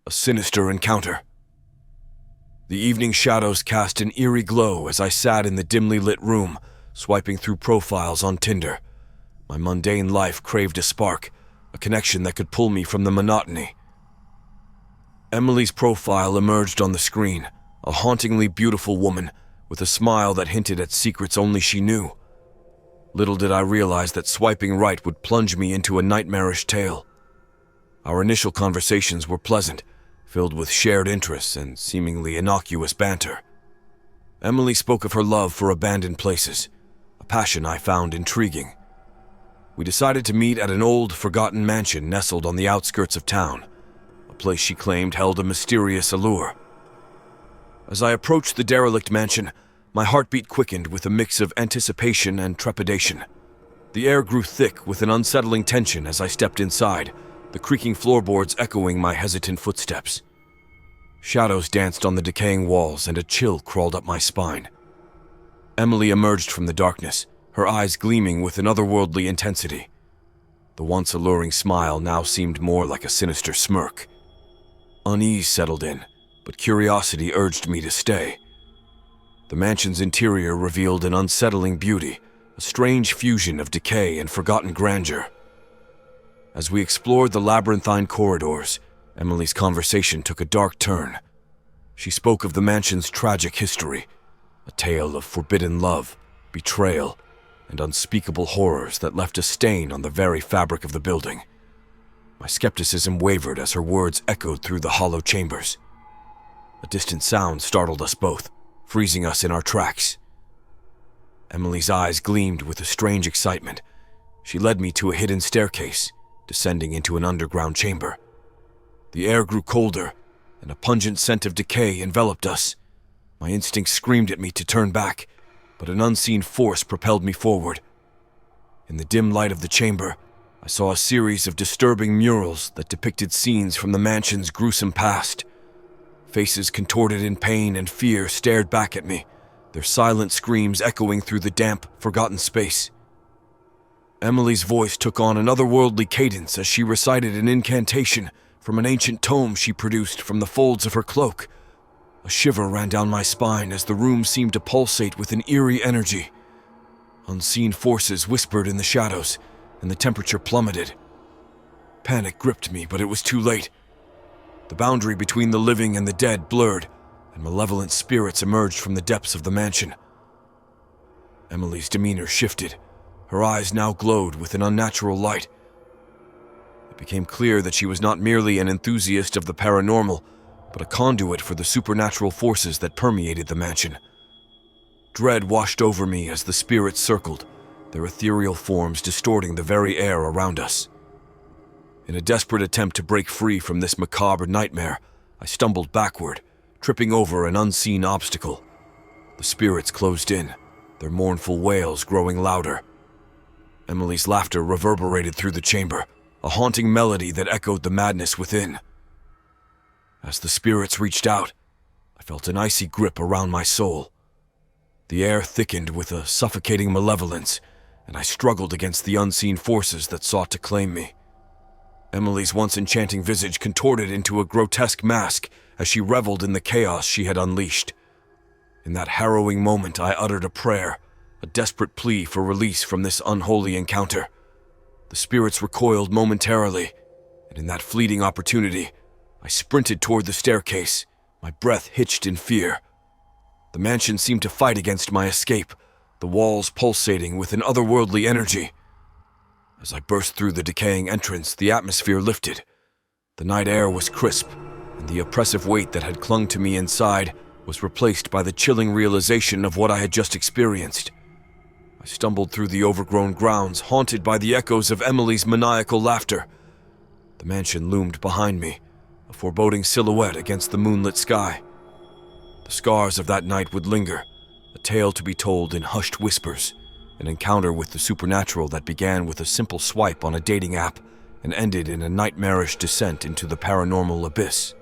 A sinister encounter. The evening shadows cast an eerie glow as I sat in the dimly lit room, swiping through profiles on Tinder. My mundane life craved a spark, a connection that could pull me from the monotony. Emily's profile emerged on the screen, a hauntingly beautiful woman with a smile that hinted at secrets only she knew. Little did I realize that swiping right would plunge me into a nightmarish tale. Our initial conversations were pleasant, filled with shared interests and seemingly innocuous banter. Emily spoke of her love for abandoned places, a passion I found intriguing. We decided to meet at an old, forgotten mansion nestled on the outskirts of town, a place she claimed held a mysterious allure. As I approached the derelict mansion, my heartbeat quickened with a mix of anticipation and trepidation. The air grew thick with an unsettling tension as I stepped inside, the creaking floorboards echoing my hesitant footsteps. Shadows danced on the decaying walls and a chill crawled up my spine. Emily emerged from the darkness, her eyes gleaming with an otherworldly intensity. The once alluring smile now seemed more like a sinister smirk. Unease settled in, but curiosity urged me to stay. The mansion's interior revealed an unsettling beauty, a strange fusion of decay and forgotten grandeur. As we explored the labyrinthine corridors, Emily's conversation took a dark turn. She spoke of the mansion's tragic history, a tale of forbidden love, betrayal, and unspeakable horrors that left a stain on the very fabric of the building. My skepticism wavered as her words echoed through the hollow chambers. A distant sound startled us both, freezing us in our tracks. Emily's eyes gleamed with a strange excitement. She led me to a hidden staircase, descending into an underground chamber. The air grew colder, and a pungent scent of decay enveloped us. My instincts screamed at me to turn back, but an unseen force propelled me forward. In the dim light of the chamber, I saw a series of disturbing murals that depicted scenes from the mansion's gruesome past. Faces contorted in pain and fear stared back at me, their silent screams echoing through the damp, forgotten space. Emily's voice took on an otherworldly cadence as she recited an incantation from an ancient tome she produced from the folds of her cloak. A shiver ran down my spine as the room seemed to pulsate with an eerie energy. Unseen forces whispered in the shadows, and the temperature plummeted. Panic gripped me, but it was too late. The boundary between the living and the dead blurred, and malevolent spirits emerged from the depths of the mansion. Emily's demeanor shifted. Her eyes now glowed with an unnatural light. It became clear that she was not merely an enthusiast of the paranormal, but a conduit for the supernatural forces that permeated the mansion. Dread washed over me as the spirits circled, their ethereal forms distorting the very air around us. In a desperate attempt to break free from this macabre nightmare, I stumbled backward, tripping over an unseen obstacle. The spirits closed in, their mournful wails growing louder. Emily's laughter reverberated through the chamber, a haunting melody that echoed the madness within. As the spirits reached out, I felt an icy grip around my soul. The air thickened with a suffocating malevolence, and I struggled against the unseen forces that sought to claim me. Emily's once enchanting visage contorted into a grotesque mask as she reveled in the chaos she had unleashed. In that harrowing moment, I uttered a prayer, a desperate plea for release from this unholy encounter. The spirits recoiled momentarily, and in that fleeting opportunity, I sprinted toward the staircase, my breath hitched in fear. The mansion seemed to fight against my escape, the walls pulsating with an otherworldly energy. As I burst through the decaying entrance, the atmosphere lifted. The night air was crisp, and the oppressive weight that had clung to me inside was replaced by the chilling realization of what I had just experienced. I stumbled through the overgrown grounds, haunted by the echoes of Emily's maniacal laughter. The mansion loomed behind me, a foreboding silhouette against the moonlit sky. The scars of that night would linger, a tale to be told in hushed whispers, an encounter with the supernatural that began with a simple swipe on a dating app and ended in a nightmarish descent into the paranormal abyss.